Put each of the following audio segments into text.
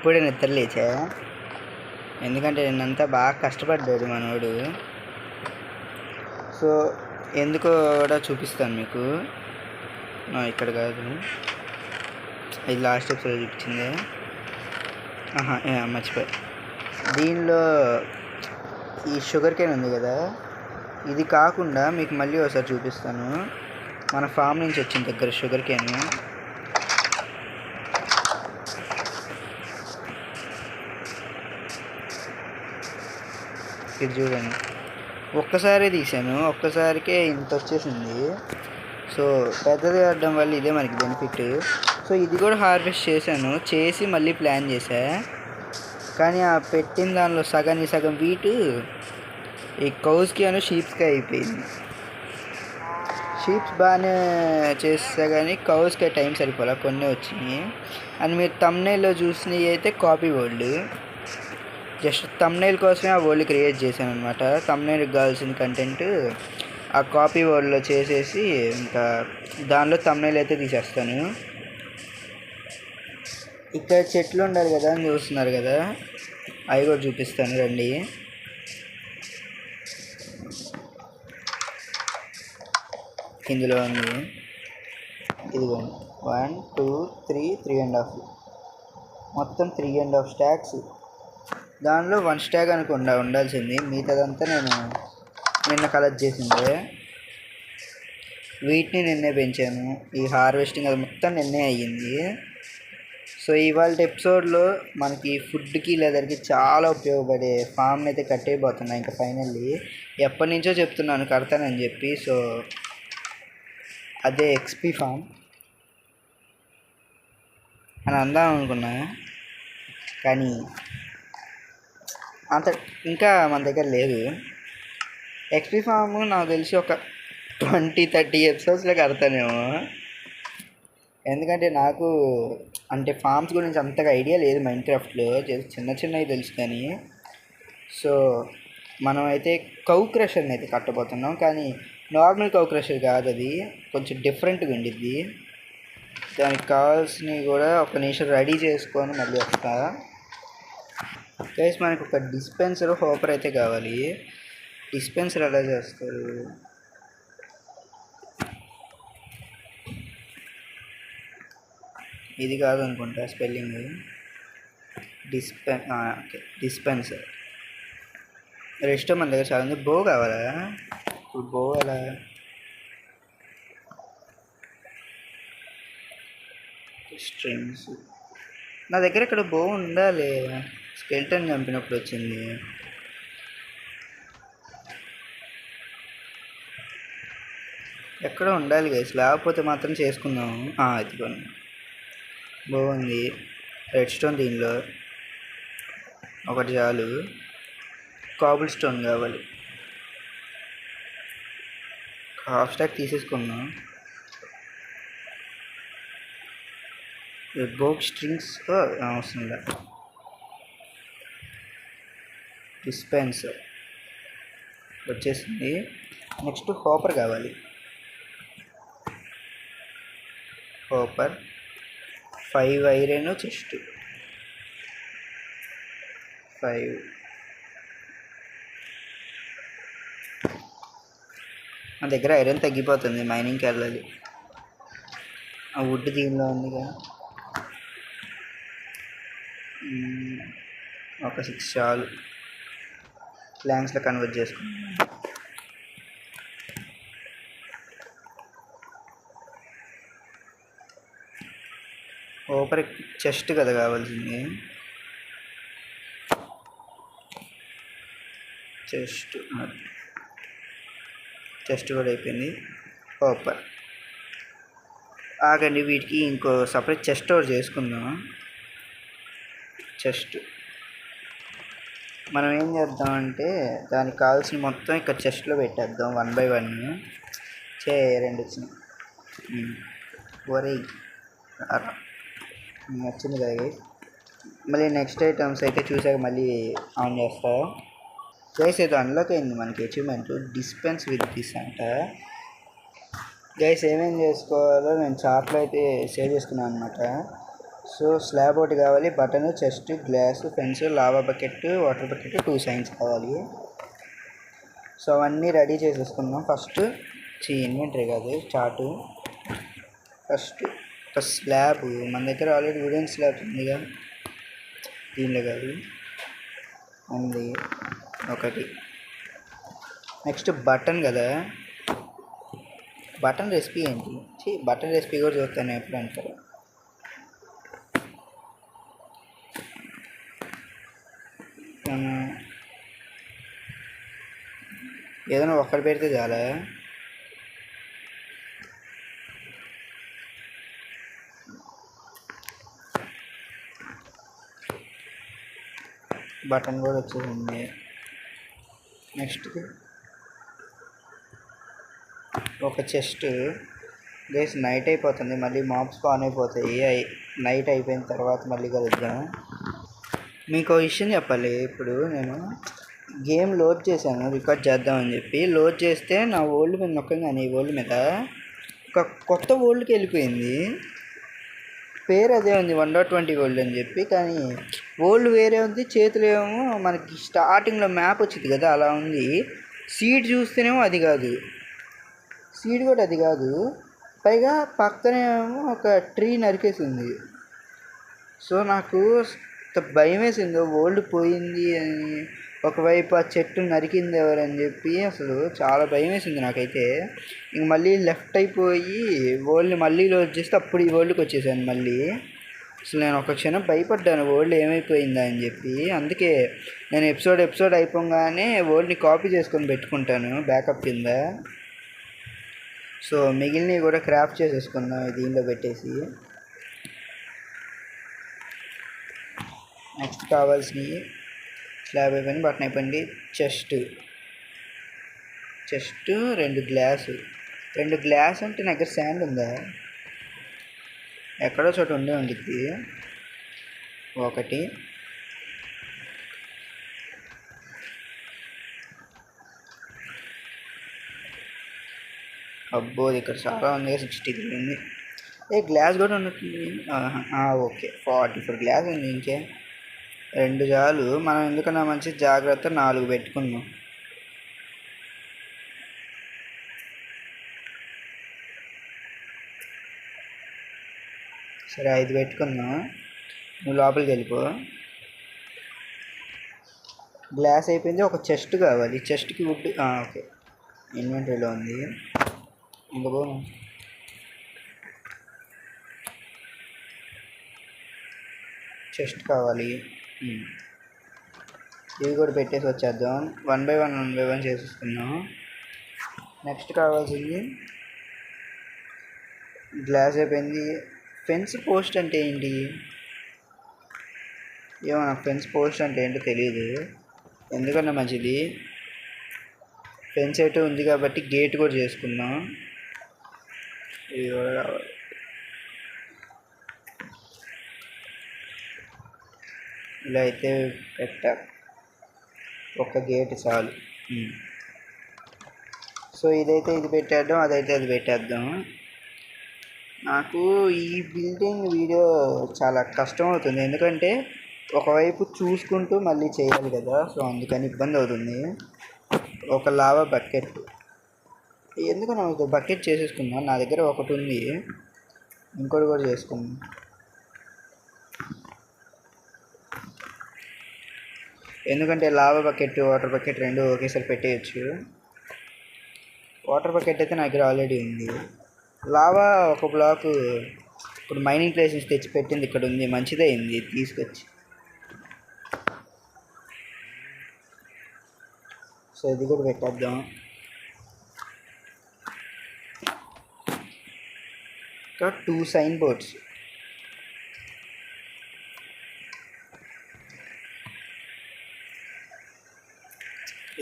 ఇప్పుడే నిద్ర లేచా, ఎందుకంటే నిన్నంతా బాగా కష్టపడ్డాడు మనోడు. సో ఎందుకో కూడా చూపిస్తాను మీకు. ఇక్కడ కాదు, ఇది లాస్ట్ ఎపిసోడ్ చూపించింది. మర్చిపోయా. దీనిలో ఈ షుగర్ కేన్ ఉంది కదా, ఇది కాకుండా మీకు మళ్ళీ ఒకసారి చూపిస్తాను. మన ఫామ్ నుంచి వచ్చిన దగ్గర షుగర్ కేన్, ఇది చూడండి. ఒక్కసారి తీసాను, ఒక్కసారికే ఇంత వచ్చేసింది. సో పెద్దది ఆడడం వల్ల ఇదే మనకి బెనిఫిట్. సో ఇది కూడా హార్వెస్ట్ చేశాను, చేసి మళ్ళీ ప్లాన్ చేశా. కానీ ఆ పెట్టిన దానిలో సగం వీటు ఈ కౌస్కి అను షీప్స్కి అయిపోయింది. షీప్స్ బాగానే చేస్తా కానీ కౌస్కి టైం సరిపోలే, కొన్ని వచ్చినాయి. అండ్ మీరు తమ్నైల్లో చూసినవి అయితే కాపీ వరల్డ్, జస్ట్ తమ్నైల్ కోసమే ఆ వరల్డ్ క్రియేట్ చేశాను అనమాట. తమ్నైల్కి కావాల్సిన కంటెంట్ ఆ కాపీ వరల్డ్లో చేసేసి ఇంకా దానిలో తమ్నైల్ అయితే తీసేస్తాను. ఇక్కడ చెట్లు ఉండాలి కదా అని చూస్తున్నారు కదా, అవి కూడా చూపిస్తాను రండి. ఇందులో ఉంది, ఇదిగోండి 1 2 3 3.5, మొత్తం 3.5 స్టాక్స్. దానిలో 1 స్టాక్ అనుకుండా ఉండాల్సింది, మిగతాదంతా నేను నిన్న కలెక్ట్ చేసిందే. వీటిని నిన్నే పెంచాను, ఈ హార్వెస్టింగ్ అది మొత్తం నిన్నే అయ్యింది. సో ఇవాళ ఎపిసోడ్లో మనకి ఫుడ్కి లెదర్కి చాలా ఉపయోగపడే ఫామ్ని అయితే కట్టేయబోతున్నా. ఇంకా ఫైనల్లీ ఎప్పటి నుంచో చెప్తున్నాను కడతానని చెప్పి. సో అదే ఎక్స్పీ ఫామ్ అని అందాం అనుకున్నా, కానీ అంత ఇంకా మన దగ్గర లేదు. ఎక్స్పీ ఫామ్ నాకు తెలిసి ఒక 20-30 ఎపిసోడ్స్లో కడతానేమో, ఎందుకంటే నాకు అంటే ఫామ్స్ గురించి అంతగా ఐడియా లేదు మైన్క్రాఫ్ట్లో, చిన్నవి తెలుసు కానీ. సో మనం అయితే కౌ క్రషర్ని అయితే కట్టబోతున్నాం, కానీ నార్మల్ కౌ క్రషర్ కాదు, అది కొంచెం డిఫరెంట్గా ఉండిద్ది. దానికి కావాల్సినవి కూడా ఒక నిమిషం రెడీ చేసుకొని మళ్ళీ వస్తా. గైస్ మనకు ఒక డిస్పెన్సర్ హోపర్ అయితే కావాలి. డిస్పెన్సర్ ఎలా చేస్తారు? ఇది కాదు అనుకుంటా స్పెల్లింగ్. డిస్పెన్సర్ రెస్ట్ మన దగ్గర చాలా ఉంది. బో కావాలా? ఇప్పుడు బో ఎలా? స్ట్రింగ్స్ నా దగ్గర ఇక్కడ బో ఉండాలి, స్కెల్టన్ చంపినప్పుడు వచ్చింది. ఎక్కడ ఉండాలి గైస్, లేకపోతే మాత్రం చేసుకుందాం. ఇదిగోండి బాగుంది. రెడ్ స్టోన్ దీనిలో ఒకటి చాలు. కాబుల్ స్టోన్ కావాలి, హాఫ్ స్టాక్ తీసేసుకున్నాం. బోక్ స్ట్రింగ్స్ అవసరం లేదు. డిస్పెన్సర్ వచ్చేసింది. నెక్స్ట్ హోపర్ కావాలి. Hopper 5 iron, chest 5. నా దగ్గర ఐరన్ తగ్గిపోతుంది, మైనింగ్కి వెళ్ళాలి. ఆ వుడ్ దీనిలో ఉందిగా, ఒక 6 చాలు. ప్లాంక్స్లో కన్వర్ట్ చేసుకున్నాను. ఓపర్ చెస్ట్ కదా కావాల్సింది, చెస్ట్ కూడా అయిపోయింది. ఓపర్ ఆగండి, వీటికి ఇంకో సపరేట్ చెస్ట్ ఒకటి చేసుకుందాం. చెస్ట్ మనం ఏం చేద్దామంటే దానికి కావాల్సిన మొత్తం ఇక్కడ చెస్ట్లో పెట్టేద్దాం 1 by 1. 2 వచ్చినాయి. ఒరే వచ్చింది కదా. మళ్ళీ నెక్స్ట్ ఐటమ్స్ అయితే చూసాక మళ్ళీ ఆన్ చేస్తా. గైస్ ఏదో అన్లాక్ అయింది మనకి అచీవ్మెంట్, డిస్పెన్స్ విత్ దిస్ అంట. గైస్ ఏమేం చేసుకోవాలో నేను చార్ట్లో అయితే సేవ్ చేసుకున్నాను అనమాట. సో స్లాబ్ ఒకటి కావాలి, button, chest, glass, fence, lava bucket, water bucket, 2 science కావాలి. సో అవన్నీ రెడీ చేసేసుకుందాం. ఫస్ట్ ఇన్వెంటరీ కాదు, చార్టు. ఫస్ట్ ఒక స్లాబ్ మన దగ్గర ఆల్రెడీ వుడెన్ స్లాబ్ ఉందిగా, దీనిలో కాదు ఉంది ఒకటి. నెక్స్ట్ బటన్ కదా, బటన్ రెసిపీ ఏంటి? బటన్ రెసిపీ కూడా చూస్తాను ఎప్పుడు అంటారు. ఏదైనా ఒక్కటి పెడితే చాలా. బటన్ కూడా వచ్చేసింది. నెక్స్ట్ ఒక చెస్ట్. గైస్ నైట్ అయిపోతుంది, మళ్ళీ మాబ్స్ స్పాన్ అయిపోతాయి. నైట్ అయిపోయిన తర్వాత మళ్ళీ కలుద్దాం. మీకు ఒక విషయం చెప్పాలి. ఇప్పుడు నేను గేమ్ లోడ్ చేశాను రికార్డ్ చేద్దామని చెప్పి. లోడ్ చేస్తే నా వరల్డ్ మీద నొక్కగానే ఈ వరల్డ్ మీద ఒక కొత్త వరల్డ్కి వెళ్ళిపోయింది. పేరు అదే ఉంది 1.20 వరల్డ్ అని చెప్పి, కానీ వరల్డ్ వేరే ఉంది. చేతులు ఏమో మనకి స్టార్టింగ్లో మ్యాప్ వచ్చింది కదా అలా ఉంది. సీడ్ చూస్తేనేమో అది కాదు, సీడ్ కూడా అది కాదు. పైగా పక్కనేమో ఒక ట్రీ నరికేసింది. సో నాకు భయం వేసింది, వరల్డ్ పోయింది అని. ఒకవైపు ఆ చెట్టు నరికింది ఎవరని చెప్పి అసలు చాలా భయం వేసింది నాకైతే. ఇంక మళ్ళీ లెఫ్ట్ అయిపోయి వరల్డ్ని మళ్ళీ లోడ్ చేస్తే అప్పుడు ఈ వరల్డ్కి వచ్చేసాను మళ్ళీ. అసలు నేను ఒక క్షణం భయపడ్డాను వరల్డ్ ఏమైపోయిందా అని చెప్పి. అందుకే నేను ఎపిసోడ్ అయిపోగానే వరల్డ్ని కాపీ చేసుకొని పెట్టుకుంటాను బ్యాకప్ కింద. సో మిగిలినవి కూడా క్రాఫ్ట్ చేసేసుకుందాం దీనిలో పెట్టేసి. నెక్స్ట్ కావాల్సినవి స్లాబ్ అయిపోయింది, బటన్ అయిపోయింది. చెస్ట్ 2 గ్లాసు అంటే నా దగ్గర శాండ్ ఉందా? ఎక్కడో చోట ఉండే ఉండిద్ది. ఒకటి అబ్బో ఇక్కడ చాలా ఉంది, 63 ఉంది. గ్లాస్ కూడా ఉన్నట్టుంది. ఓకే 44 గ్లాస్ ఉంది. ఇంకే 2 చాలు. మనం ఎందుకన్నా మంచి జాగ్రత్త 4 పెట్టుకుందాం. సరే 5 పెట్టుకుందాం. నువ్వు లోపలికి వెళ్ళిపో. గ్లాస్ అయిపోయింది. ఒక చెస్ట్ కావాలి, చెస్ట్కి వుడ్. ఓకే ఇన్వెంటరీలో ఉంది. ఇంకా పోను. చెస్ట్ కావాలి. ఇవి కూడా పెట్టేసి వచ్చేద్దాం. 1 by 1 చేసేసుకుందాం. నెక్స్ట్ కావాల్సింది గ్లాస్ అయిపోయింది. ఫెన్స్ పోస్ట్ అంటే ఏంటి? ఏమో నాకు ఫెన్స్ పోస్ట్ అంటే ఏంటో తెలియదు. ఎందుకన్నా మంచిది. ఫెన్స్ అయితే ఉంది కాబట్టి గేట్ కూడా చేసుకుందాం. ఇది కూడా కావాలి. ఇలా అయితే ఒక గేట్ చాలు. సో ఇదైతే ఇది పెట్టేద్దాం, అదైతే అది పెట్టేద్దాం. నాకు ఈ బిల్డింగ్ వీడియో చాలా కష్టం అవుతుంది, ఎందుకంటే ఒకవైపు చూసుకుంటూ మళ్ళీ చేయాలి కదా. సో అందుకని ఇబ్బంది అవుతుంది. ఒక లావా బకెట్, ఎందుకు నాకు బకెట్ చేసేసుకున్నాను. నా దగ్గర ఒకటి ఉంది, ఇంకోటి కూడా చేసుకున్నాను. ఎందుకంటే లావా బకెట్, వాటర్ బకెట్ 2 ఒకేసారి పెట్టేయచ్చు. వాటర్ బకెట్ అయితే నా దగ్గర ఆల్రెడీ ఉంది. లావా ఒక బ్లాక్ ఇప్పుడు మైనింగ్ ప్లేస్ నుంచి తెచ్చి పెట్టింది ఇక్కడ ఉంది, మంచిదే అయింది తీసుకొచ్చి. సో ఇది కూడా పెట్టేద్దాం. ఇంకా 2 సైన్ బోర్డ్స్.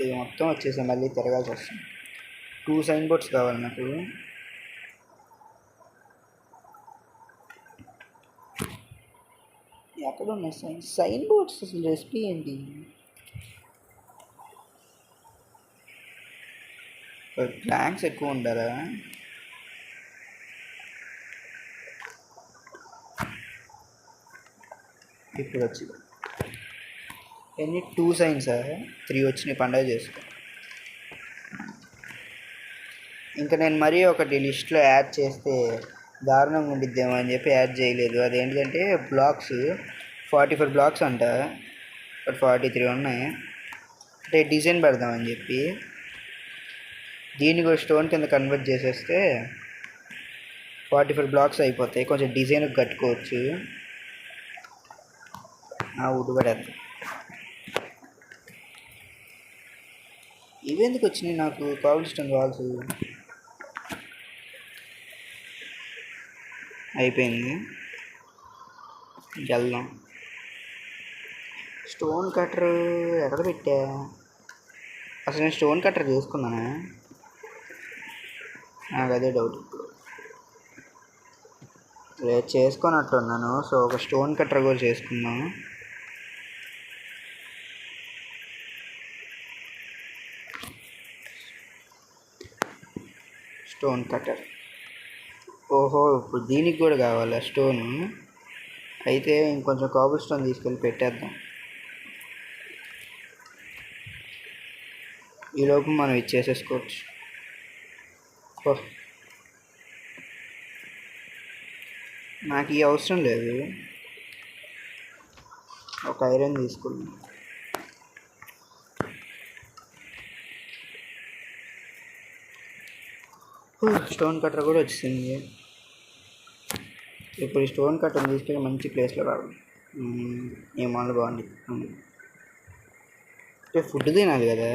ఇది మొత్తం వచ్చేసి మళ్ళీ తిరగాల్సి వస్తుంది. 2 సైన్ బోర్డ్స్ కావాలి నాకు. ఎక్కడ ఉన్నాయి సైన్ బోర్డ్స్? అసలు రెసిపీ ఏంటి? ప్లాంక్స్ ఎక్కువ ఉండాలా? ఇప్పుడు వచ్చి ఎన్ని 2 సైన్స్ 3 వచ్చినాయి. పండగ చేసుకో. ఇంకా నేను మరీ ఒకటి లిస్ట్లో యాడ్ చేస్తే దారుణంగా ఉండిద్దేమో అని చెప్పి యాడ్ చేయలేదు. అదేంటంటే బ్లాక్స్ 44 బ్లాక్స్ అంట, బట్ 43 ఉన్నాయి. అంటే డిజైన్ పెడదామని చెప్పి దీన్ని కూడా స్టోన్ కింద కన్వర్ట్ చేసేస్తే 44 బ్లాక్స్ అయిపోతాయి. కొంచెం డిజైన్ కట్టుకోవచ్చు. వుడ్ పడేద్దాం. ఇవెందుకు వచ్చినాయి నాకు కాబుల్ స్టోన్ వాల్స్? అయిపోయింది. వెళ్దాం. స్టోన్ కట్టర్ ఎక్కడ పెట్టా? అసలు నేను స్టోన్ కట్టర్ చేసుకున్నానా? నాకు అదే డౌట్ ఇప్పుడు. లేదు, చేసుకున్నట్టున్నాను. సో ఒక స్టోన్ కట్టర్ కూడా చేసుకుందాం. Stone cutter. ఓహో, ఇప్పుడు దీనికి కూడా కావాలా స్టోను? అయితే ఇంకొంచెం కాబుల్ స్టోన్ తీసుకెళ్ళి పెట్టేద్దాం. ఈలోపు మనం ఇచ్చేసేసుకోవచ్చు. నాకు ఈ అవసరం లేదు. ఒక ఐరన్ తీసుకున్నాం. స్టోన్ కట్టర్ కూడా వచ్చింది. ఇప్పుడు ఈ స్టోన్ కట్టర్ తీసుకెళ్ళి మంచి ప్లేస్లో రావాలి. ఈ మాల్ బాగుంది. అంటే ఫుడ్ తినాలి కదా.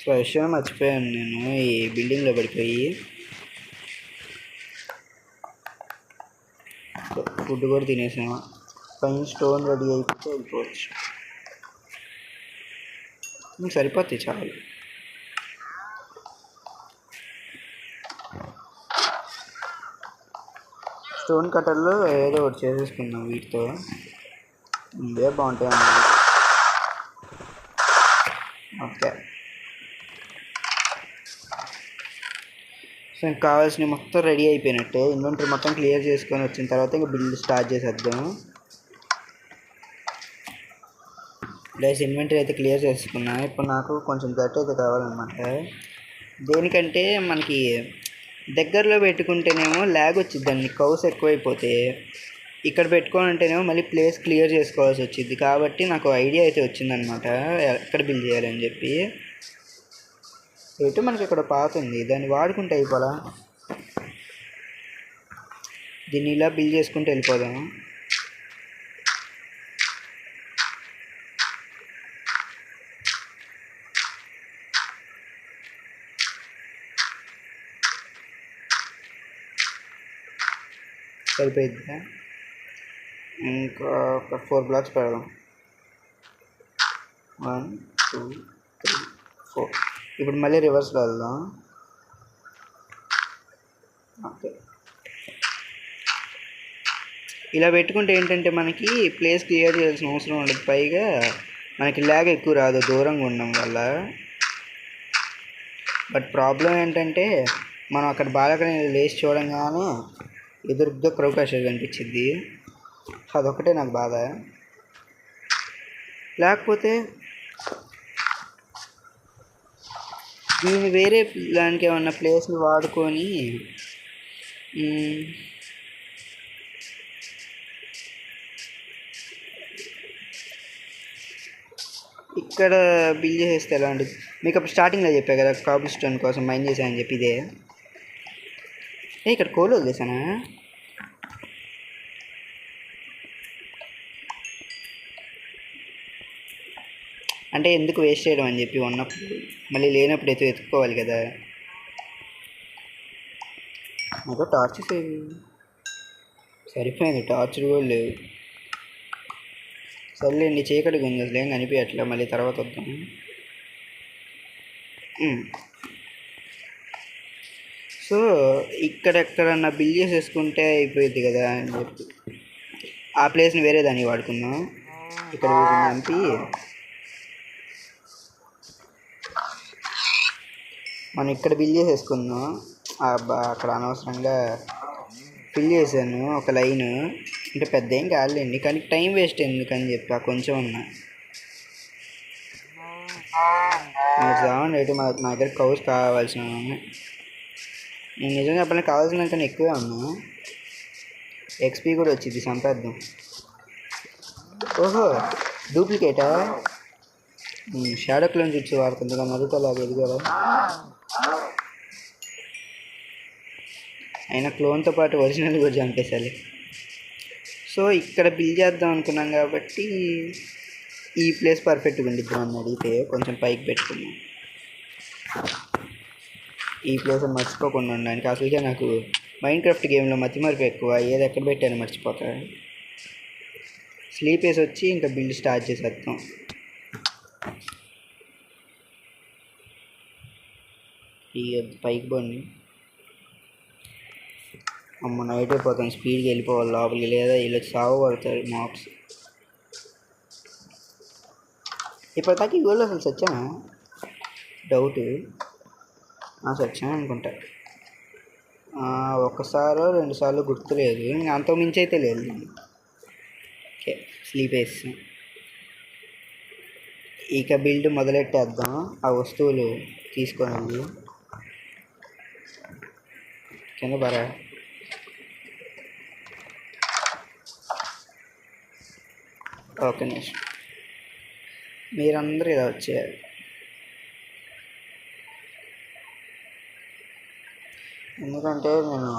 సో విషయం మర్చిపోయాను నేను ఈ బిల్డింగ్లో పడిపోయి. ఫుడ్ కూడా తినేసాము. పైన స్టోన్ రెడీ అయిపోతే వెళ్ళిపోవచ్చు. సరిపోతాయి చాలు. స్టోన్ కట్టర్లో ఏదో ఒకటి చేసేసుకుందాం వీటితో. ఇవే బాగుంటాయి అన్నది. ఓకే, సో ఇంకా కావాల్సినవి మొత్తం రెడీ అయిపోయినట్టే. ఇన్వెంటరీ మొత్తం క్లియర్ చేసుకొని వచ్చిన తర్వాత ఇంకా బిల్డ్ స్టార్ట్ చేసేద్దాం. ప్లస్ ఇన్వెంటరీ అయితే క్లియర్ చేసుకున్నా. ఇప్పుడు నాకు కొంచెం గట్టి అయితే కావాలన్నమాట. దేనికంటే మనకి దగ్గరలో పెట్టుకుంటేనేమో ల్యాగ్ వచ్చిందండి. కౌస్ ఎక్కువైపోతే ఇక్కడ పెట్టుకోవాలంటేనేమో మళ్ళీ ప్లేస్ క్లియర్ చేసుకోవాల్సి వచ్చింది. కాబట్టి నాకు ఐడియా అయితే వచ్చిందనమాట ఎక్కడ బిల్డ్ చేయాలని చెప్పి. ఎటు మనకి ఇక్కడ పాత ఉంది, దాన్ని వాడుకుంటే అయిపోలా. దీన్ని ఇలా బిల్డ్ చేసుకుంటూ వెళ్ళిపోదాం. సరిపోయిద్దా? ఇంకా ఒక 4 బ్లాక్స్ పెడదాం. 1 2 3 4. ఇప్పుడు మళ్ళీ రివర్స్లో వెళ్దాం. ఓకే, ఇలా పెట్టుకుంటే ఏంటంటే మనకి ప్లేస్ క్లియర్ చేయాల్సిన అవసరం ఉండదు. పైగా మనకి ల్యాగ్ ఎక్కువ రాదు దూరంగా ఉండడం వల్ల. బట్ ప్రాబ్లం ఏంటంటే మనం అక్కడ బాగా లేచి చూడంగానే ఎదురుగా క్రౌకాషర్ కనిపించింది. అదొక్కటే నాకు బాధ. లేకపోతే దీన్ని వేరే దానికి ఏమన్నా ప్లేస్ని వాడుకొని ఇక్కడ బిల్ చేసేస్తే ఎలా ఉంటుంది? మీకు అప్పుడు స్టార్టింగ్లో చెప్పా కదా కాబుల్ స్టోన్ కోసం మైన్ చేశానని చెప్పి. ఇదే ఇక్కడ కోల్ వదిలేసానా? అంటే ఎందుకు వేస్ట్ చేయడం అని చెప్పి ఉన్నప్పుడు మళ్ళీ లేనప్పుడు అయితే వెతుక్కోవాలి కదా. నాకు టార్చ్ సరిపోయింది. టార్చ్ కూడా లేవు. సర్లేండి, చీకటిగా ఉంది, అసలు ఏం కనిపించట్లే. మళ్ళీ తర్వాత వద్దాం. సో ఇక్కడెక్కడన్నా బిల్ చేసేసుకుంటే అయిపోయింది కదా అని చెప్పి ఆ ప్లేస్ని వేరే దాన్ని వాడుకుందాం. ఇక్కడ చంపి మనం ఇక్కడ బిల్ చేసేసుకుందాం. అక్కడ అనవసరంగా ఫిల్ చేశాను ఒక లైన్. అంటే పెద్ద ఏం కాదులేండి, కానీ టైం వేస్ట్ ఎందుకని చెప్పి ఆ కొంచెం ఉన్నా మీరు రావండి. అయితే మా దగ్గర కౌస్ కావాల్సిన ఉన్నాయి. నేను నిజంగా చెప్పాలని కావాల్సిన కన్నా ఎక్కువే ఉన్నా. ఎక్స్పీ కూడా వచ్చింది, సంపేద్దాం. ఓహో డూప్లికేటా? షాడో క్లోన్ చూసి వాడుతుంది కానీ అడుగుతలాగా ఇది కూడా. అయినా క్లోన్తో పాటు ఒరిజినల్ కూడా చంపేసాలి. సో ఇక్కడ బిల్డ్ చేద్దాం అనుకున్నాం కాబట్టి ఈ ప్లేస్ పర్ఫెక్ట్గా ఉండిద్దాం అని అడిగితే కొంచెం పైకి పెట్టుకున్నాం. ఈ ప్లేస్ మర్చిపోకుండా ఉండడానికి. అసలుగా నాకు మైన్క్రాఫ్ట్ గేమ్లో మతిమరుపు ఎక్కువ, ఏది ఎక్కడ పెట్టాను మర్చిపోతా. స్లీప్ వేసి వచ్చి ఇంకా బిల్డ్ స్టార్ట్ చేసేద్దాం. ఈ పైకి పోండి. అమ్మ నైట్ అయిపోతాం, స్పీడ్గా వెళ్ళిపోవాలి లోపలికి, లేదా వీళ్ళు సాగు పడతారు మాప్స్. ఇప్పటిదాకా ఈ గోల్ అసలు సచ్చానా? డౌట్. సచ్చాను అనుకుంటా. ఒకసారో 2 సార్లు గుర్తులేదు, ఇంకా అంతకు మించి అయితే లేదు. ఓకే స్లీప్ వేస్తాం. ఇక బిల్డ్ మొదలెట్టేద్దాం. ఆ వస్తువులు తీసుకొని కింద బరా. ఓకే నిమిషం, మీరందరూ ఇలా వచ్చేయాలి. ఎందుకంటే నేను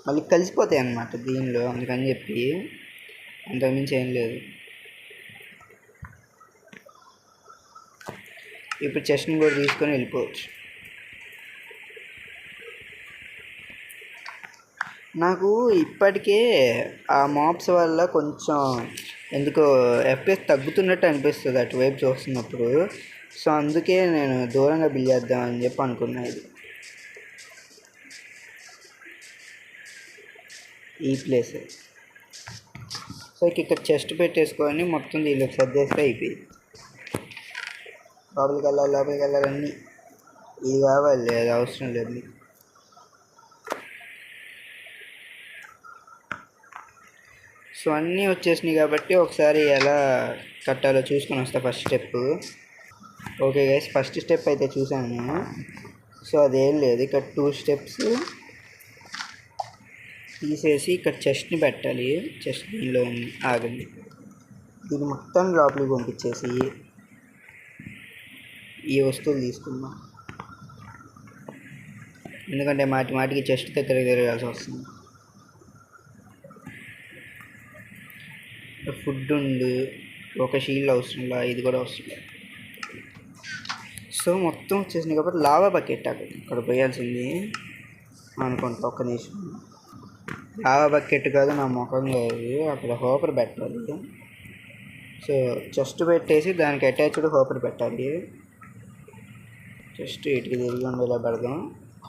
మళ్ళీ కలిసిపోతాయి అన్నమాట దీనిలో, అందుకని చెప్పి. అంతకుమించి ఏం లేదు. ఇప్పుడు చెస్ట్ని కూడా తీసుకొని వెళ్ళిపోవచ్చు. నాకు ఇప్పటికే ఆ మాప్స్ వల్ల కొంచెం ఎందుకో ఎఫ్పిఎస్ తగ్గుతున్నట్టు అనిపిస్తుంది అటువైపు చూస్తున్నప్పుడు. సో అందుకే నేను దూరంగా బిల్డ్ చేద్దామని చెప్పి అనుకున్నాను. ఈ ప్లేస్. సో ఇక్కడ చెస్ట్ పెట్టేసుకొని మొత్తం దీనికి సర్దేస్తే అయిపోయింది. లోపలికి వెళ్ళాలి అన్నీ ఇది కావాలి, అది అవసరం లేదు. సో అన్నీ వచ్చేసినాయి కాబట్టి ఒకసారి ఎలా కట్టాలో చూసుకొని వస్తా. First step. Okay guys, first step అయితే చూసాను నేను. సో అదేం లేదు, ఇక్కడ 2 స్టెప్స్ తీసేసి ఇక్కడ చెస్ట్ని పెట్టాలి. చెస్ట్ దీనిలో ఆగండి. దీన్ని మొత్తం లోపలికి పంపించేసి ఈ వస్తువులు తీసుకుందాం, ఎందుకంటే మాటికి చెస్ట్ దగ్గర తిరగాల్సి వస్తుంది. ఫుడ్ ఉంది, ఒక షీల్డ్ అవసరంలా, ఇది కూడా అవసరం. సో మొత్తం వచ్చేసింది కాబట్టి లావా బకెట్ అక్కడ పోయాల్సింది అనుకుంటా. ఒక్క నిమిషం, లావా బకెట్ కాదు నా ముఖం కాదు, అక్కడ హోపర్ పెట్టాలి. సో చెస్ట్ పెట్టేసి దానికి అటాచ్డ్ హోపర్ పెట్టాలి. జస్ట్ ఇటుకి తిరిగి ఉండేలా పెడదాం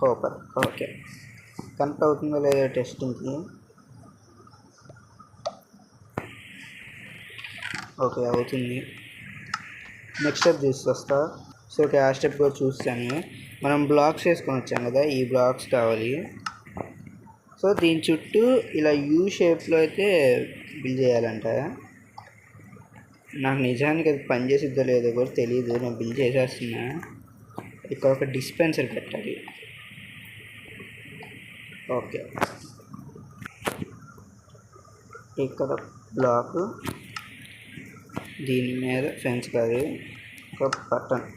హోపర్. ఓకే కనెక్ట్ అవుతుందో లేదో టెస్టింగ్కి. ఓకే అవుతుంది. నెక్స్ట్ స్టెప్ తీసుకొస్తా. సో ఓకే ఆ స్టెప్ కూడా చూస్తాను. మనం బ్లాక్స్ వేసుకొని వచ్చాం కదా, ఈ బ్లాక్స్ కావాలి. సో దీని చుట్టూ ఇలా యూ షేప్లో అయితే బిల్డ్ చేయాలంట. నాకు నిజానికి అది పనిచేసిద్దో లేదో కూడా తెలియదు, నేను బిల్డ్ చేసేస్తున్నా. ఇక్కడ ఒక డిస్పెన్సర్ పెట్టాలి. ఓకే ఇక్కడ బ్లాక్, దీని మీద ఫెన్స్ కాదు ఒక బటన్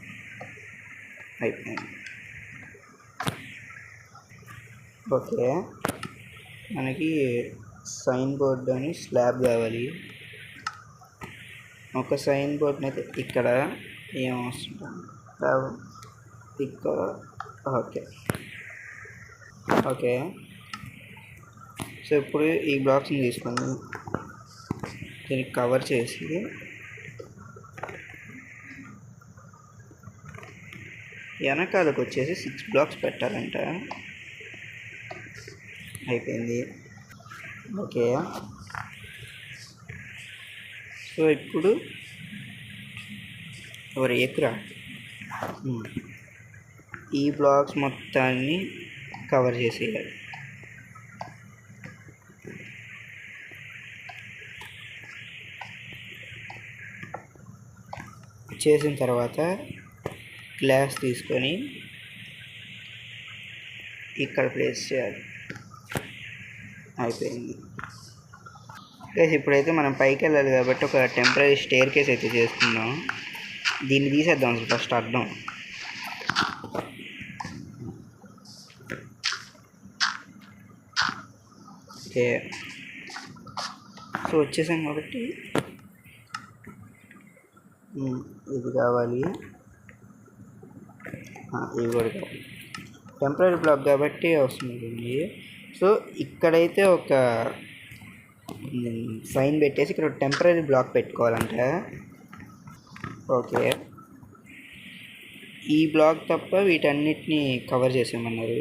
అయిపోయింది. ఓకే మనకి సైన్ బోర్డ్ అని స్లాబ్ కావాలి. ఒక సైన్ బోర్డ్ని అయితే ఇక్కడ ఏం అవసరం ఇక్కడ. ఓకే ఓకే సో ఇప్పుడు ఈ బ్లాక్స్ని తీసుకొని దీనికి కవర్ చేసి వెనకాలకు వచ్చేసి 6 బ్లాక్స్ పెట్టాలంట. అయిపోయింది. ఓకే సో ఇప్పుడు ఎవరు ఎక్కురా ఈ బ్లాక్స్ మొత్తాన్ని కవర్ చేసేయాలి. చేసిన తర్వాత గ్లాస్ తీసుకొని ఇక్కడ ప్లేస్ చేయాలి. అయిపోయింది. ఇప్పుడైతే మనం పైకి వెళ్ళాలి కాబట్టి ఒక టెంపరీ స్టేర్ కేస్ అయితే చేసుకుందాం. దీన్ని తీసేద్దాం అసలు ఫస్ట్ అడ్డం. ఓకే, సో వచ్చేసాం కాబట్టి ఇది కావాలి, ఇవి కూడా కావాలి. టెంపరీ బ్లాక్ కాబట్టి వస్తుంది. సో ఇక్కడైతే ఒక సైన్ పెట్టేసి ఇక్కడ టెంపరీ బ్లాక్ పెట్టుకోవాలంట. ఓకే, ఈ బ్లాక్ తప్ప వీటన్నిటిని కవర్ చేసేయమన్నారు.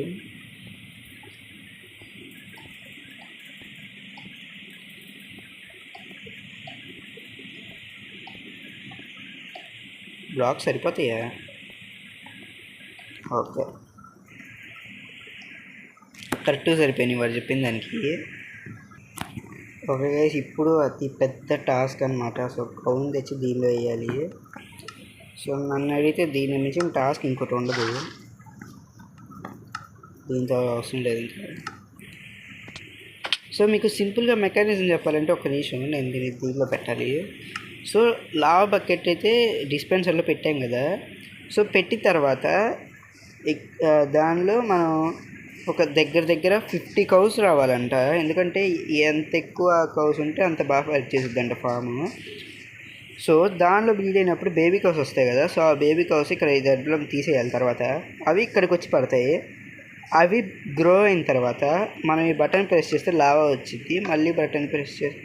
బ్లాక్ సరిపోతాయా? ఓకే, కరెక్ట్గా సరిపోయినాయి వాడు చెప్పిన దానికి. ఓకే గైస్, ఇప్పుడు అతి పెద్ద టాస్క్ అనమాట. సో కౌన్ తెచ్చి దీనిలో వేయాలి. సో నన్ను అడిగితే దీని నుంచి టాస్క్ ఇంకోటి ఉండదు, దీంతో అవసరం లేదు ఇంకా. సో మీకు సింపుల్గా మెకానిజం చెప్పాలంటే ఒక నిమిషం, నేను దీంట్లో పెట్టాలి. సో లావా బకెట్ అయితే డిస్పెన్సర్లో పెట్టాం కదా. సో పెట్టిన తర్వాత దానిలో మనం ఒక దగ్గర 50 కౌస్ రావాలంట. ఎందుకంటే ఎంత ఎక్కువ కౌస్ ఉంటే అంత బాగా వర్క్ చేసిద్దంట ఫాము. సో దానిలో బ్రీడ్ అయినప్పుడు బేబీ కౌస్ వస్తాయి కదా. సో ఆ బేబీ కౌస్ ఇక్కడ ఈ దడ్లో తీసేయాలి. తర్వాత అవి ఇక్కడికి వచ్చి పడతాయి. అవి గ్రో అయిన తర్వాత మనం ఈ బటన్ ప్రెస్ చేస్తే లావా వచ్చింది. మళ్ళీ బటన్ ప్రెస్ చేస్తే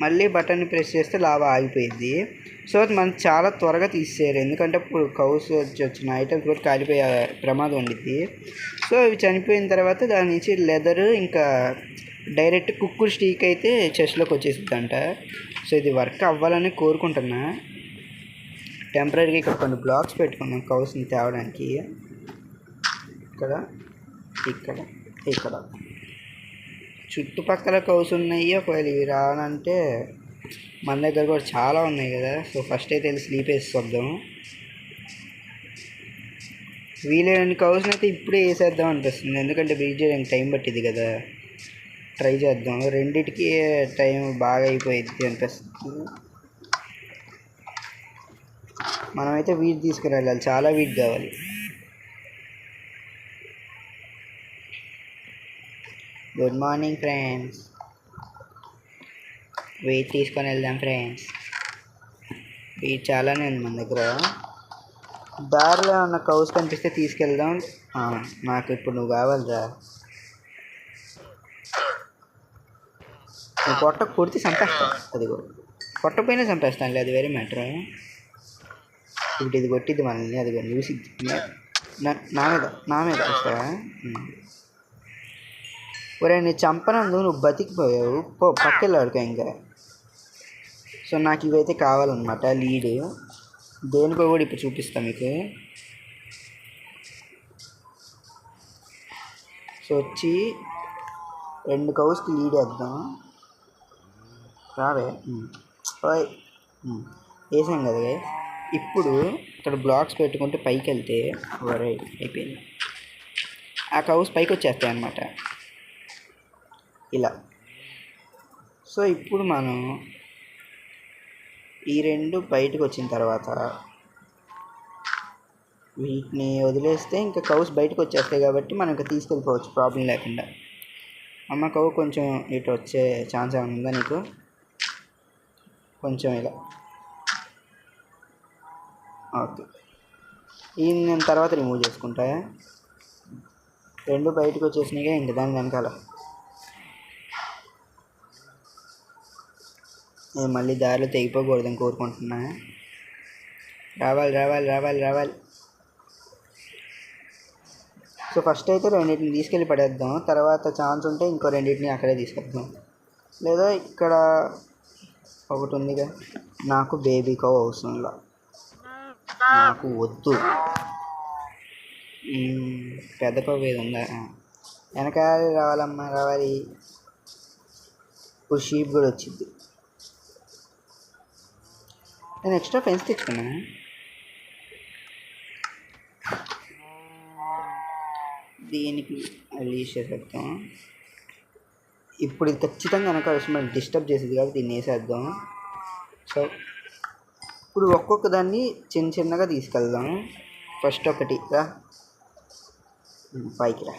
మళ్ళీ బటన్ ప్రెస్ చేస్తే లావా ఆగిపోయింది. సో అది మనం చాలా త్వరగా తీసేయాలి, ఎందుకంటే ఇప్పుడు కౌస్ వచ్చిన ఐటమ్స్ కూడా కాలిపోయే ప్రమాదం ఉండిద్ది. సో ఇవి చనిపోయిన తర్వాత దాని నుంచి లెదరు ఇంకా డైరెక్ట్ కుక్కుడు స్టీక్ అయితే చెస్ట్లోకి వచ్చేసిద్దంట. సో ఇది వర్క్ అవ్వాలని కోరుకుంటున్నా. టెంపరీగా ఇక్కడ కొన్ని బ్లాక్స్ పెట్టుకున్నాం కౌస్ని తేవడానికి. ఇక్కడ ఇక్కడ ఇక్కడ చుట్టుపక్కల కౌస్ ఉన్నాయి. ఒకవేళ ఇవి రానంటే మన దగ్గర కూడా చాలా ఉన్నాయి కదా. సో ఫస్ట్ అయితే వెళ్ళి స్లీప్ వేసి వద్దాం. వీలైన కౌస్ని అయితే ఇప్పుడే వేసేద్దాం అనిపిస్తుంది, ఎందుకంటే బ్రీడ్ చేయడానికి టైం పట్టింది కదా. ట్రై చేద్దాం, రెండిటికి టైం బాగా అయిపోయింది అనిపిస్తుంది. మనమైతే వీట్ తీసుకుని వెళ్ళాలి, చాలా వీట్ కావాలి. గుడ్ మార్నింగ్ ఫ్రెండ్స్, వెయిట్ తీసుకొని వెళ్దాం ఫ్రెండ్స్. వీట్ చాలానే ఉంది మన దగ్గర. దారిలో ఉన్న కౌస్ కనిపిస్తే తీసుకెళ్దాం. నాకు ఇప్పుడు నువ్వు కావాలిరా. నువ్వు పొట్ట కొడితే చంపేస్తాను, అది కూడా కొట్టపోయినా చంపేస్తానులే, అది వేరే మ్యాటర్. ఇప్పుడు ఇది కొట్టిద్ది మనల్ని, అది కూడా చూసిద్ది. నా మీద వస్తావా? ఒరే నీ చంపనందు నువ్వు బతికిపోయావు, పక్కెళ్ళాడుకో ఇంకా. సో నాకు ఇవైతే కావాలన్నమాట లీడ్. దేనికో కూడా ఇప్పుడు చూపిస్తాను మీకు. సో వచ్చి 2 కౌస్కి లీడ్ వేద్దాం. రావే వేసాం కదా. ఇప్పుడు ఇక్కడ బ్లాక్స్ పెట్టుకుంటే పైకి వెళ్తే అయిపోయింది. ఆ కౌస్ పైకి వచ్చేస్తాయి అన్నమాట ఇలా. సో ఇప్పుడు మనం ఈ 2 బయటకు వచ్చిన తర్వాత వీటిని వదిలేస్తే ఇంకా కౌస్ బయటకు వచ్చేస్తాయి కాబట్టి మనం ఇంకా తీసుకెళ్ళిపోవచ్చు ప్రాబ్లం లేకుండా. అమ్మ కౌ కొంచెం ఇటు వచ్చే ఛాన్స్ ఏమైనా ఉందా నీకు? కొంచెం ఇలా. ఓకే, ఇది నేను తర్వాత రిమూవ్ చేసుకుంటా. 2 బయటకు వచ్చేసినాయిగా, ఇంక దాని వెనకాల నేను మళ్ళీ దారిలో తెగిపోకూడదని కోరుకుంటున్నా. రావాలి రావాలి రావాలి రావాలి. సో ఫస్ట్ అయితే 2 తీసుకెళ్ళి పడేద్దాం. తర్వాత ఛాన్స్ ఉంటే ఇంకో 2 అక్కడే తీసుకెళ్దాం. లేదా ఇక్కడ ఒకటి ఉందిగా, నాకు బేబీ కౌ అవసరంలా, నాకు వద్దు. పెద్ద కౌ ఏది ఉందా? వెనకాల రావాలమ్మా, రావాలి. ఇప్పుడు షీప్ కూడా వచ్చింది. నేను ఎక్స్ట్రా ఫెన్స్ తెచ్చుకున్నాను. దీనికి రిలీజ్ చేసేద్దాం. ఇప్పుడు ఇది ఖచ్చితంగా వెనక వచ్చి మళ్ళీ డిస్టర్బ్ చేసేది కాబట్టి దీన్ని వేసేద్దాం. సో ఇప్పుడు ఒక్కొక్క దాన్ని చిన్న చిన్నగా తీసుకెళ్దాం. ఫస్ట్ ఒకటి రా, పైకి రా.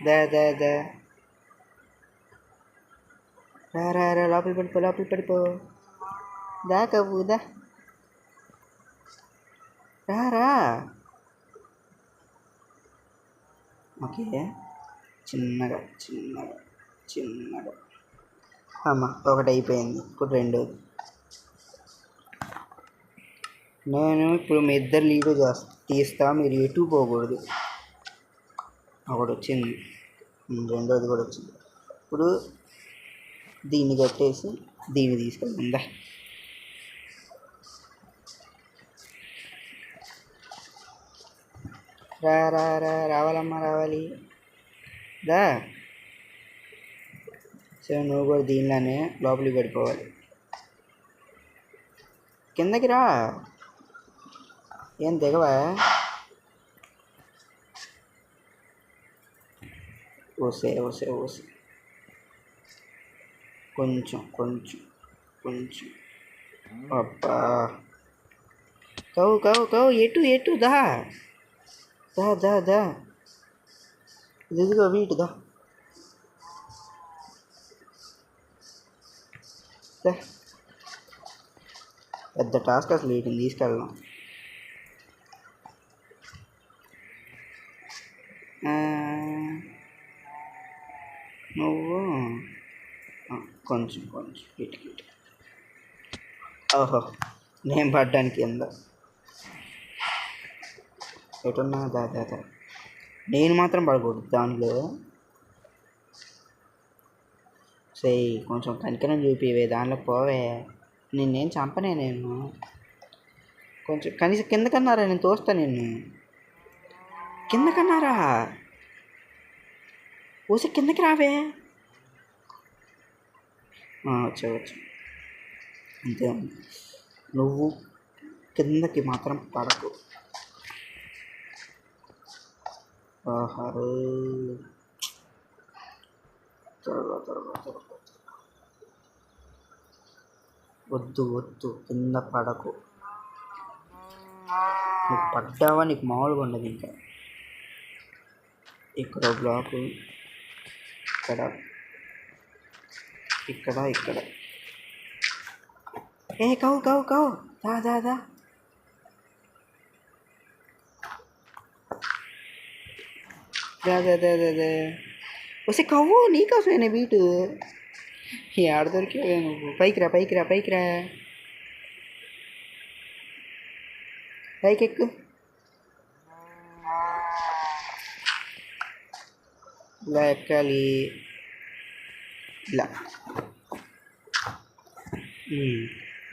దా దా దా రా రా రా, లోపల పడిపో, లోపల పడిపో. దా కవ్వు దా, రా రా. ఓకే, చిన్నగా చిన్నగా చిన్నగా. అమ్మ ఒకటి అయిపోయింది. ఇప్పుడు రెండోది. నేను ఇప్పుడు మీ ఇద్దరు లీవ్ తీస్తా, మీరు ఎటు పోకూడదు. ఒకటి వచ్చింది, రెండోది కూడా వచ్చింది. ఇప్పుడు దీన్ని కట్టేసి దీన్ని తీసుకెళ్తుందా. రా రా రా, రావాలమ్మా రావాలి. దా. సరే, నువ్వు కూడా దీనిలోనే లోపలికి పడిపోవాలి. కిందకి రా. ఏం దిగవా? ఓసే ఓసే ఓసే, కొంచెం కొంచెం కొంచెం. అబ్బా, కవు కవు కవు, ఎటు ఎటు, దా దా దా దా. ఇదిగో వీటి దా. పెద్ద టాస్క్ అసలు వీటిని తీసుకెళ్ళడం. నువ్వు కొంచెం కొంచెం వీటికి. ఓహో, నేను పడ్డానికి కింద. ఎటున్నా దా దా దా. నేను మాత్రం పడకూడదు దానిలో. సరే, కొంచెం కనికరం చూపివే, దానిలో పోవే. నిన్నేం చంపనే నేను. కొంచెం కనీసం కిందకన్నారా, నేను తోస్తా నిన్ను. కిందకన్నారా? ఓసి కిందకి రావే. వచ్చా అంతే. నువ్వు కిందకి మాత్రం పడకు. ఆహా, త్వరగా త్వరగా త్వరగా. వద్దు వద్దు, కింద పడకు. నువ్వు పడ్డావా నీకు మామూలుగా ఉండదు. ఇంకా ఇక్కడ బ్లాకు, ఇక్కడ ఇక్కడ ఇక్కడ. ఏ కవు కవు కవు, దా దా దా. దా దా దా దా దా. వస్తే కవ్వు నీకోసమేనా వీటు? ఆడ దొరికే నువ్వు. పైకి రా పైకి రా పైకి రా, పైకి ఎక్కు. ఇలా ఎక్కాలి, ఇలా.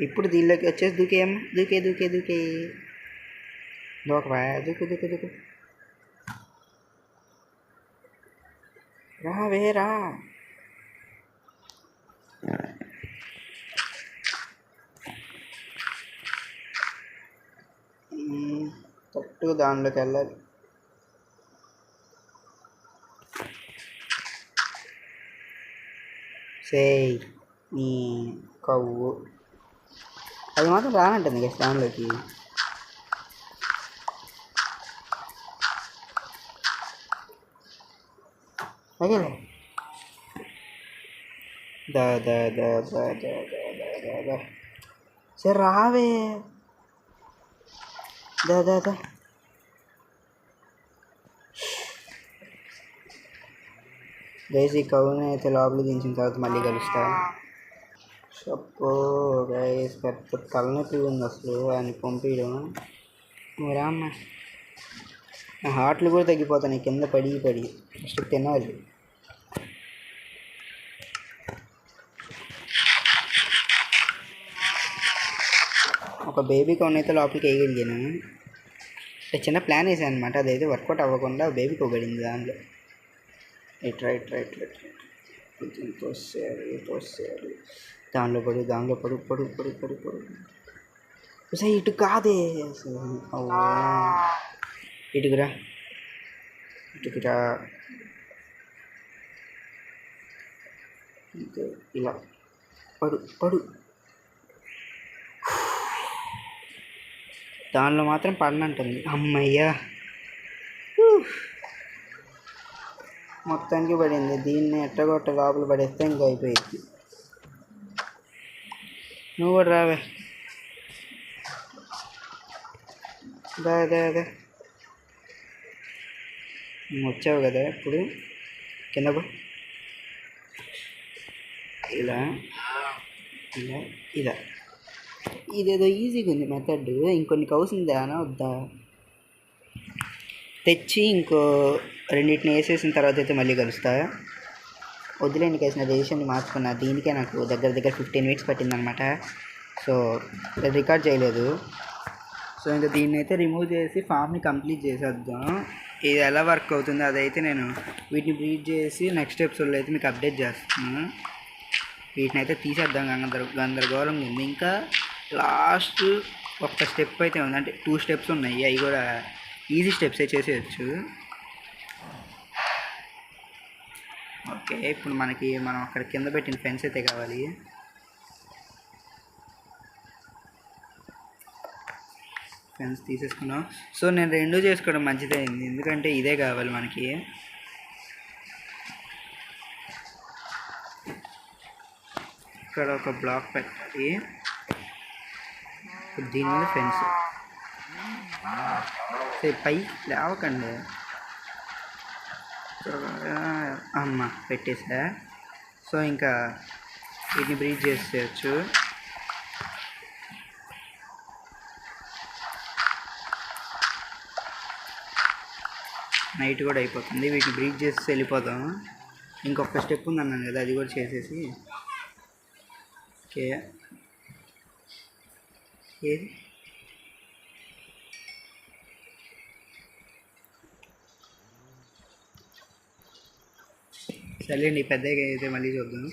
ఇప్పుడు దీనిలోకి వచ్చేసి దూకేయమ్మ, దూకే దూకే దూకే. దూకవా? దూకు దూకు దూకు. రా వేరా. కరెక్ట్గా దానిలోకి వెళ్ళాలి. సేయ్ నీ కవ్వు. అది మాత్రం రానంటుంది కదా దానిలోకి. అదేలే. దా దా దా దా దా దా దా దా. సరే రావే. దా దా దా. గైస్, ఈ కవుని అయితే లోపలికి దించిన తర్వాత మళ్ళీ కలుస్తా. చెప్పు గైస్, పెద్ద తలనొప్పి ఉంది అసలు అని పంపించడం. నువ్వు రామ్మ. నా హార్ట్లు కూడా తగ్గిపోతాయి కింద పడి పడి. ఫస్ట్ తినాలి. ఒక బేబీ కౌన్ అయితే లోపలికి వేయగలిగాను. చిన్న ప్లాన్ వేసాను అనమాట. అదైతే వర్కౌట్ అవ్వకుండా బేబీ కోబడింది దానిలో. ఇట్ కొంచెం తోసేయాలి దానిలో పడు అసలు ఇటు కాదే అసలు ఇటుకురా ఇలా పడు దానిలో మాత్రం పడినంటుంది. అమ్మయ్యా మొత్తానికి పడింది. దీన్ని ఎట్టగొట్ట లోపల పడేస్తే ఇంకా అయిపోయింది. నువ్వు కూడా రావే. అదే వచ్చావు కదా ఇప్పుడు కింద ఇలా ఇదేదో ఈజీగా ఉంది మెథడ్. ఇంకొన్ని కౌస్ ఉందా అని వద్దా తెచ్చి ఇంకో రెండింటిని వేసేసిన తర్వాత అయితే మళ్ళీ కలుస్తా. వద్దులేండి కేసు నా డెసిషన్ని మార్చుకున్నా. దీనికే నాకు దగ్గర 15 minutes పట్టిందనమాట. సో రికార్డ్ చేయలేదు. సో ఇంకా దీన్ని అయితే రిమూవ్ చేసి ఫామ్ని కంప్లీట్ చేసేద్దాం. ఇది ఎలా వర్క్ అవుతుందో అదైతే నేను వీటిని బ్రీడ్ చేసి నెక్స్ట్ ఎపిసోడ్లో అయితే మీకు అప్డేట్ చేస్తాను. వీటిని అయితే తీసేద్దాం. గందరగోళంగా ఉంది. ఇంకా లాస్ట్ ఒక స్టెప్ అయితే ఉంది, అంటే 2 steps ఉన్నాయి. అవి కూడా ఈజీ స్టెప్సే చేసేయచ్చు. ఓకే, ఇప్పుడు మనం అక్కడ కింద పెట్టిన ఫెన్స్ అయితే కావాలి. ఫెన్స్ తీసేసుకున్నాం. సో నేను 2 చేసుకోవడం మంచిదైంది, ఎందుకంటే ఇదే కావాలి మనకి. ఇక్కడ ఒక బ్లాక్ పెట్టాలి. దీని మీద ఫెన్స్ పై లేవకండి. అమ్మ పెట్టేసా. సో ఇంకా వీటిని బ్రీడ్ చేసేయచ్చు. నైట్ కూడా అయిపోతుంది. వీటిని బ్రీడ్ చేసి వెళ్ళిపోదాం. ఇంకొక స్టెప్ ఉంది అన్నాను కదా, అది కూడా చేసేసి. ఓకే, ఏది సరేండి, పెద్దగా అయితే మళ్ళీ చూద్దాం.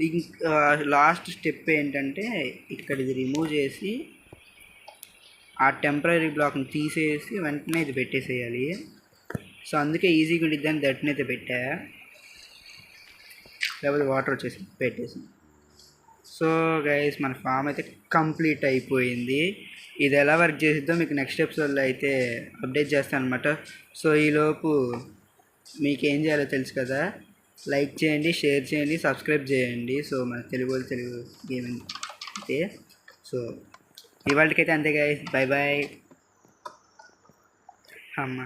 ఇంకా లాస్ట్ స్టెప్ ఏంటంటే ఇక్కడ ఇది రిమూవ్ చేసి ఆ టెంపరీ బ్లాక్ని తీసేసి వెంటనే ఇది పెట్టేసేయాలి. సో అందుకే ఈజీగా ఉండిద్దని దట్ని అయితే పెట్టా, లేకపోతే వాటర్ వచ్చేసి పెట్టేసి. సో గైస్, మన ఫామ్ అయితే కంప్లీట్ అయిపోయింది. ఇది ఎలా వర్క్ చేసిద్దో మీకు నెక్స్ట్ ఎపిసోడ్లో అయితే అప్డేట్ చేస్తాను అనమాట. సో ఈలోపు మీకు ఏం చేయాలో తెలుసు కదా, లైక్ చేయండి, షేర్ చేయండి, సబ్స్క్రైబ్ చేయండి. సో మన తెలుగు గేమింగ్ అయితే. సో ఇవాళకైతే అంతే గైస్, బాయ్ అమ్మ.